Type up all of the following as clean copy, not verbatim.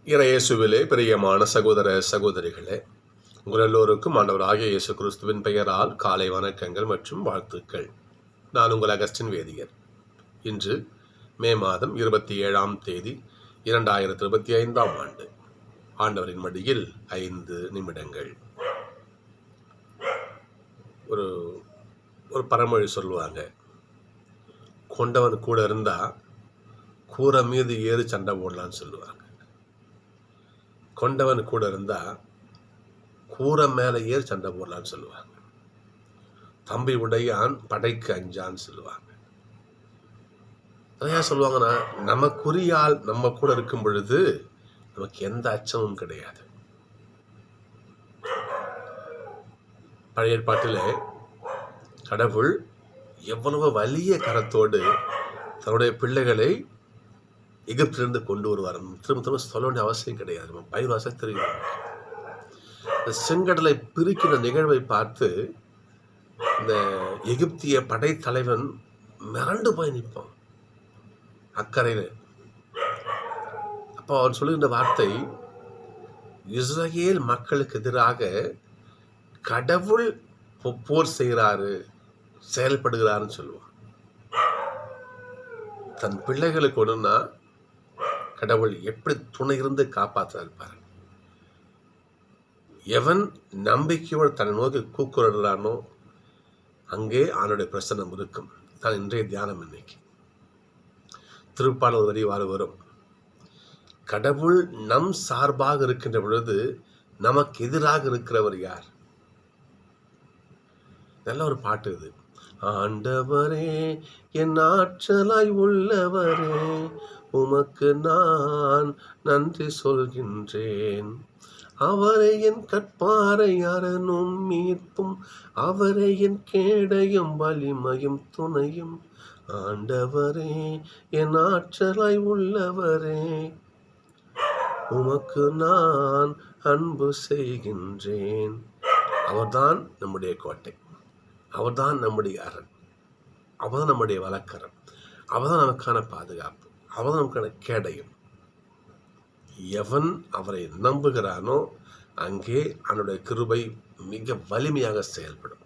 இறையேசுவிலே பிரியமான சகோதர சகோதரிகளே, உங்கள் எல்லோருக்கும் ஆண்டவராகிய இயேசு கிறிஸ்துவின் பெயரால் காலை வணக்கங்கள் மற்றும் வாழ்த்துக்கள். நான் உங்கள் அகஸ்டின் வேதியர். இன்று மே மாதம் 27ஆம் தேதி 2025ஆம் ஆண்டு. ஆண்டவரின் மடியில் 5 நிமிடங்கள். ஒரு ஒரு பழமொழி சொல்லுவாங்க, கொண்டவன் கூட இருந்தா கூரை மீது ஏறி சண்டை போடலான்னு சொல்லுவாங்க. கொண்டவன் கூட இருந்தா கூரை மேலே ஏறி சண்டை போடலான்னு சொல்லுவாங்க. தம்பி உடையான் படைக்கு அஞ்சான்னு சொல்லுவாங்க. நிறையா சொல்லுவாங்கன்னா, நமக்குரியால் நம்ம கூட இருக்கும் பொழுது நமக்கு எந்த அச்சமும் கிடையாது. பழைய ஏற்பாட்டிலே கடவுள் எவ்வளவு வலிய கரத்தோடு தன்னுடைய பிள்ளைகளை எகிப்திலிருந்து கொண்டு வருவார். திரும்ப சொல்ல வேண்டிய அவசியம் கிடையாது. நம்ம பயிர் வாசம் தெரியும். இந்த செங்கடலை பிரிக்கிற நிகழ்வை பார்த்து இந்த எகிப்திய படைத்தலைவன் மிரண்டு போய் நிற்பான் அக்கறையில். அப்போ அவன் சொல்லுகின்ற வார்த்தை, இஸ்ரவேல் மக்களுக்கு எதிராக கடவுள் போர் செய்கிறாரு, செயல்படுகிறாருன்னு சொல்லுவான். தன் பிள்ளைகளுக்கு ஒன்றுன்னா கடவுள் எப்படி துணை இருந்து காப்பாற்றாரு. எவன் நம்பிக்கையோடு தன்னை நோக்கி கூக்குரடுறானோ அங்கே அவனுடைய பிரசன்னம் இருக்கும். தான் இன்றைய தியானம். இன்னைக்கு திருப்பாடல் வரி வரும், கடவுள் நம் சார்பாக இருக்கின்ற பொழுது நமக்கு எதிராக இருக்கிறவர் யார்? நல்ல ஒரு பாட்டு இது. ஆண்டவரே என் ஆற்றலாய் உள்ளவரே, உமக்கு நான் நன்றி சொல்கின்றேன். அவரை என் கற்பாரை அரணும் மீட்பும், அவரை என் கேடையும் வலிமையும் துணையும். ஆண்டவரே என் ஆற்றலாய் உள்ளவரே, உமக்கு நான் அன்பு செய்கின்றேன். அவர்தான் நம்முடைய கோட்டை, அவர்தான் நம்முடைய அரண், அவர்தான் நம்முடைய வழக்கரம், அவர்தான் நமக்கான பாதுகாப்பு, அவர்தான் நமக்கான கேடயம். எவன் அவரை நம்புகிறானோ அங்கே அவனுடைய கிருபை மிக வலிமையாக செயல்படும்.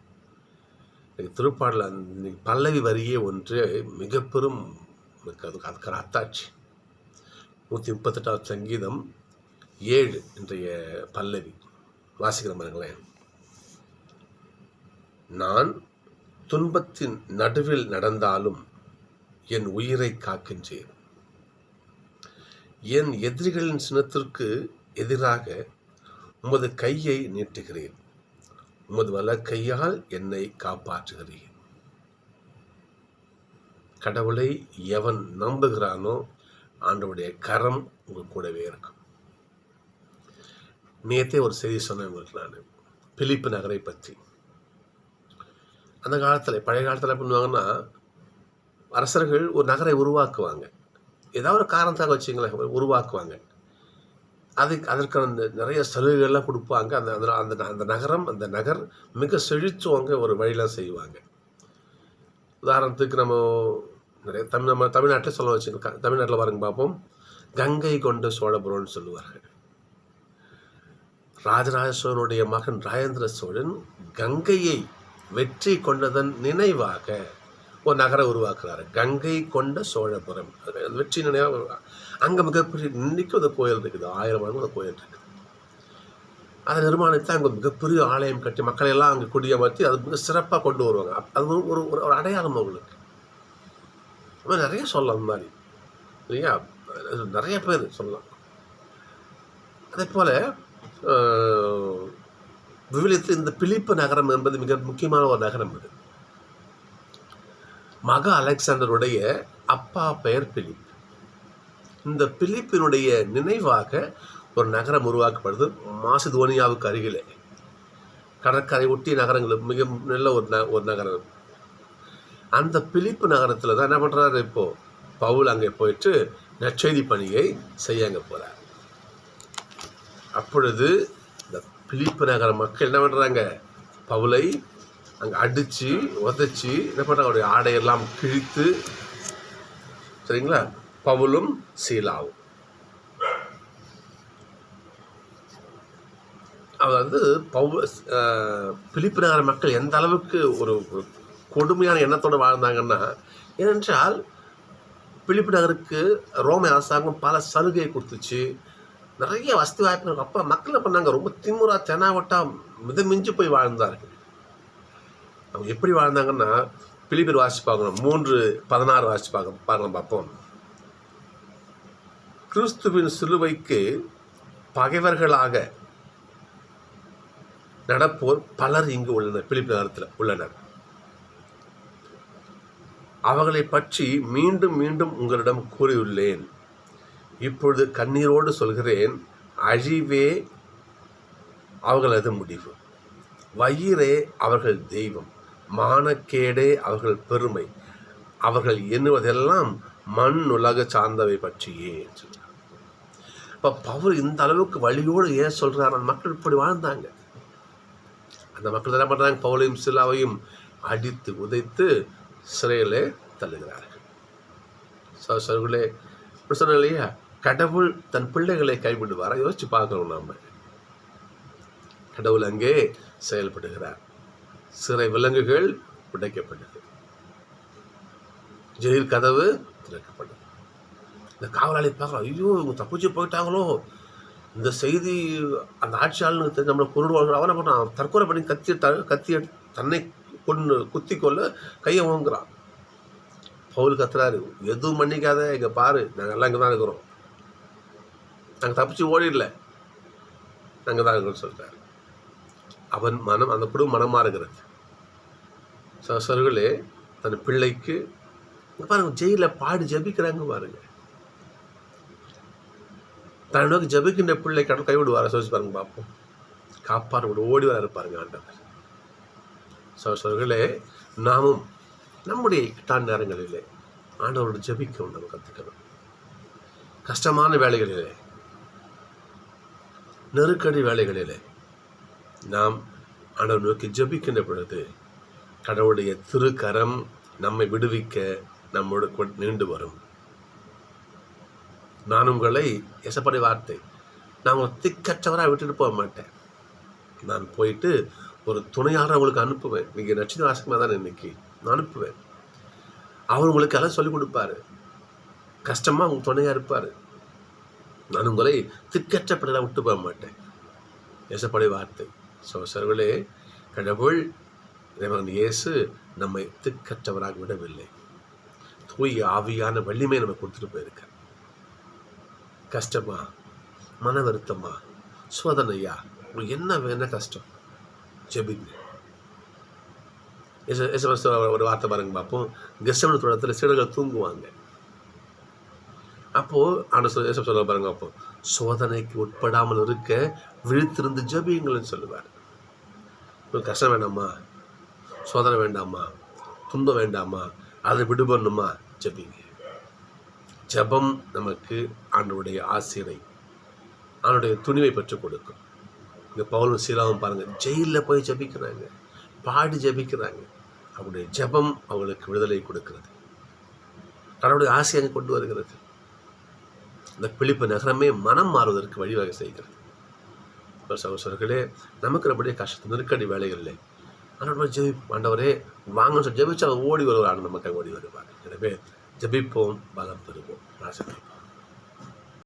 திருப்பாடல் பல்லவி வரியே ஒன்று மிக பெரும் அதுக்கான அத்தாட்சி. 138ஆம் சங்கீதம் 7 இன்றைய பல்லவி வாசிக்கிற பாருங்களேன். நான் துன்பத்தின் நடுவில் நடந்தாலும் என் உயிரை காக்கின்றேன். என் எதிரிகளின் சினத்திற்கு எதிராக உமது கையை நீட்டுகிறேன். உமது வலக்கையால் என்னை காப்பாற்றுகிறேன். கடவுளை எவன் நம்புகிறானோ ஆண்டவருடைய கரம் உங்க கூடவே இருக்கும். நேற்றே ஒரு செய்தி சொன்னேன் உங்களுக்கு நான், பிலிப்பு நகரை பற்றி. அந்த காலத்தில், பழைய காலத்தில் பண்ணுவாங்கன்னா, அரசர்கள் ஒரு நகரை உருவாக்குவாங்க. ஏதாவது ஒரு காரணத்தாக வச்சுங்களேன், உருவாக்குவாங்க. அதற்கான நிறைய சலுகைகள்லாம் கொடுப்பாங்க. அந்த நகர் மிக செழிச்சுவாங்க, ஒரு வழியெலாம் செய்வாங்க. உதாரணத்துக்கு நம்ம தமிழ்நாட்டில் சொல்ல வச்சுருக்கோம். தமிழ்நாட்டில் பாருங்க பார்ப்போம், கங்கை கொண்ட சோழபுரம்னு சொல்லுவார்கள். ராஜராஜ சோழனுடைய மகன் ராஜேந்திர சோழன் கங்கையை வெற்றி கொண்டதன் நினைவாக ஒரு நகரை உருவாக்குறாரு, கங்கை கொண்ட சோழபுரம். வெற்றி நினைவாக அங்கே மிகப்பெரிய இன்னைக்கும் அந்த கோயில் இருக்குது, 1000 மடங்கு அந்த கோயில் இருக்குது. அதை நிர்மாணித்து அங்கே மிகப்பெரிய ஆலயம் கட்டி மக்களையெல்லாம் அங்கே குடியமர்த்தி அது மிக சிறப்பாக கொண்டு வருவாங்க. அது ஒரு ஒரு அடையாளம் அவங்களுக்கு. அது மாதிரி நிறைய சொல்லலாம். அந்த மாதிரி இல்லையா, நிறைய பேர் சொல்லலாம். அதே போல் விவிலியத்தில் இந்த பிலிப்பு நகரம் என்பது மிக முக்கியமான ஒரு நகரம். இது மகா அலெக்சாண்டருடைய அப்பா பெயர் பிலிப். இந்த பிலிப்பினுடைய நினைவாக ஒரு நகரம் உருவாக்கப்படுது மாசிதோனியாவுக்கு அருகிலே, கடற்கரை ஒட்டிய நகரங்கள், மிக நல்ல ஒரு நகரம். அந்த பிலிப்பு நகரத்தில் தான் என்ன பண்ணுறாரு, இப்போது பவுல் அங்கே போயிட்டு நற்செய்தி பணியை செய்ய அங்கே போகிறார். அப்பொழுது இந்த பிலிப்பு நகர மக்கள் என்ன பண்ணுறாங்க, பவுலை அங்கே அடித்து உதச்சி என்ன பண்ணுறாங்க, அவருடைய ஆடையெல்லாம் கிழித்து, சரிங்களா, பவுலும் சீலாவும் அவர் வந்து பிலிப்பு நகர மக்கள் எந்த அளவுக்கு ஒரு கொடுமையான எண்ணத்தோடு வாழ்ந்தாங்கன்னா, ஏனென்றால் பிலிப்பு நகருக்கு ரோமை அரசாங்கம் பல சலுகையை கொடுத்துச்சு, நிறைய வசதி வாய்ப்புகள். அப்போ மக்கள் என்ன பண்ணாங்க, ரொம்ப திமுறா தெனாவட்டா மிதமிஞ்சு போய் வாழ்ந்தார்கள். அவங்க எப்படி வாழ்ந்தாங்கன்னா, பிலிப்பியர் வாசிச்சு பார்க்கணும், 3:16 வாசிச்சு பார்க்கலாம் பார்ப்போம். கிறிஸ்துவின் சிலுவைக்கு பகைவர்களாக நடப்போர் பலர் இங்கு உள்ளனர், பிலிப்பு நகரத்தில் உள்ளனர். அவர்களை பற்றி மீண்டும் மீண்டும் உங்களிடம் கூறியுள்ளேன். இப்பொழுது கண்ணீரோடு சொல்கிறேன், அழிவே அவர்களது முடிவு, வயிறே அவர்கள் தெய்வம், மானக்கேடே அவர்கள் பெருமை, அவர்கள் எண்ணுவதெல்லாம் மண் உலக சார்ந்தவை பற்றியே. இப்போ பவுல் இந்த அளவுக்கு வழியோடு ஏன் சொல்கிறார்? அந்த மக்கள் இப்படி வாழ்ந்தாங்க. அந்த மக்கள் என்ன பண்ணுறாங்க? பவுலையும் சிலாவையும் அடித்து உதைத்து சிறையிலே தள்ளுகிறார்கள். சகோதரர்களே, இப்படி சொன்ன இல்லையா, கடவுள் தன் பிள்ளைகளை கைவிடுவாரா? யோசிச்சு பார்க்கணும். நாம கடவுள் அங்கே செயல்படுகிறார். சிறை விலங்குகள் உடைக்கப்பட்டது, ஜெயில் கதவு திறக்கப்பட்டது. இந்த காவலாளி பார்க்கலாம், ஐயோ இவங்க தப்பிச்சு போயிட்டாங்களோ, இந்த செய்தி அந்த ஆட்சியாளனுக்கு தெரிஞ்சு நம்மளை கொண்டுடுவாங்க. அவனை பண்ணான், தற்கொலை பண்ணி கத்தி தன்னை குத்தி கொள்ள கையை வாங்குறான். பவுல் கத்துறாரு, எதுவும் மன்னிக்காத, இங்கே பாரு, நாங்கள் எல்லாம் இங்கே தான் இருக்கிறோம், நாங்கள் தப்பிச்சு ஓடிடல, நாங்கள் தான் இருக்கிறோம் சொல்கிறார். அவன் மனம், அந்த குடும்பம் மனமாக இருக்கிறது. சகோதரர்களே, தன் பிள்ளைக்கு பாருங்க, ஜெயிலில் பாடி ஜபிக்கிறாங்க பாருங்க. தன் நோக்கி ஜபிக்கின்ற பிள்ளை கடவுள் கைவிடுவார? சொல்லி பாருங்க பார்ப்போம். காப்பாற்ற கூட ஓடி வர இருப்பாருங்க ஆண்டவர். சகோதரர்களே, நாமும் நம்முடைய இக்கட்டான நேரங்களிலே ஆண்டவரோட ஜபிக்கவும் நம்ம கற்றுக்கணும். கஷ்டமான வேலைகளிலே, நெருக்கடி வேலைகளிலே நாம் ஆண்டவர் நோக்கி ஜபிக்கின்ற பொழுது கடவுளுடைய திருக்கரம் நம்மை விடுவிக்க நம்மோடு நீண்டு வரும். நான் உங்களை எசப்படி வார்த்தை, நான் உங்களை திக்கற்றவராக விட்டுட்டு போக மாட்டேன். நான் போயிட்டு ஒரு துணையாளர் உங்களுக்கு அனுப்புவேன். நீங்கள் நட்சத்திர வாசகமாக தான் இன்னைக்கு நான் அனுப்புவேன். அவர் உங்களுக்கு எல்லாம் சொல்லிக் கொடுப்பாரு, கஷ்டமாக உங்களுக்கு துணையாக இருப்பார். நான் உங்களை திக்கற்ற பிள்ளைலாம் விட்டு போக மாட்டேன். எசப்படி வார்த்தை. சகோதரர்களே, கடவுள் இறைவன் இயேசு நம்மை திக்கற்றவராக விடவில்லை. தூய ஆவியான வலிமை நம்ம கொடுத்துட்டு போயிருக்க. கஷ்டமா, மன வருத்தமா, சோதனையா, உங்களுக்கு என்ன வேணா கஷ்டம், ஜெபிங்க. ஒரு வார்த்தை பாருங்க பார்ப்போம். கெத்செமனே தோட்டத்தில் சீடர்கள் தூங்குவாங்க. அப்போது ஆண்டவர் சொல்ல பாருங்க, அப்போ சோதனைக்கு உட்படாமல் இருக்க விழித்திருந்து ஜெபியுங்கள்னு சொல்லுவார். கஷ்டம் வேண்டாமா, சோதனை வேண்டாமா, துன்பம் வேண்டாமா, அதை விடுபடணுமா, ஜெபிங்க. ஜெபம் நமக்கு ஆண்டவருடைய ஆசிரை, ஆண்டவருடைய துணிவை பெற்றுக் கொடுக்கும். இங்கே பவுலும் சீலாவும் பாருங்கள், ஜெயிலில் போய் ஜெபிக்கிறாங்க, பாடி ஜெபிக்கிறாங்க. அவருடைய ஜெபம் அவங்களுக்கு விடுதலை கொடுக்கிறது, கடவுளுடைய ஆசையை கொண்டு வருகிறது. இந்த பிலிப்பு நகரமே மனம் மாறுவதற்கு வழிவகை செய்கிறது. சகோதரர்களே, நமக்கு நம்முடைய கஷ்டத்து நெருக்கடி வேலைகளில் ஆண்டவரே ஆண்டவரே வாங்கன்னு சொல்லி ஜெபிச்சு அவர் ஓடி வருவார், நமக்கு ஓடி வருவார். எனவே ஜெபிப்போம், பலம் பெறுவோம், ஆசீர்வதிப்போம்.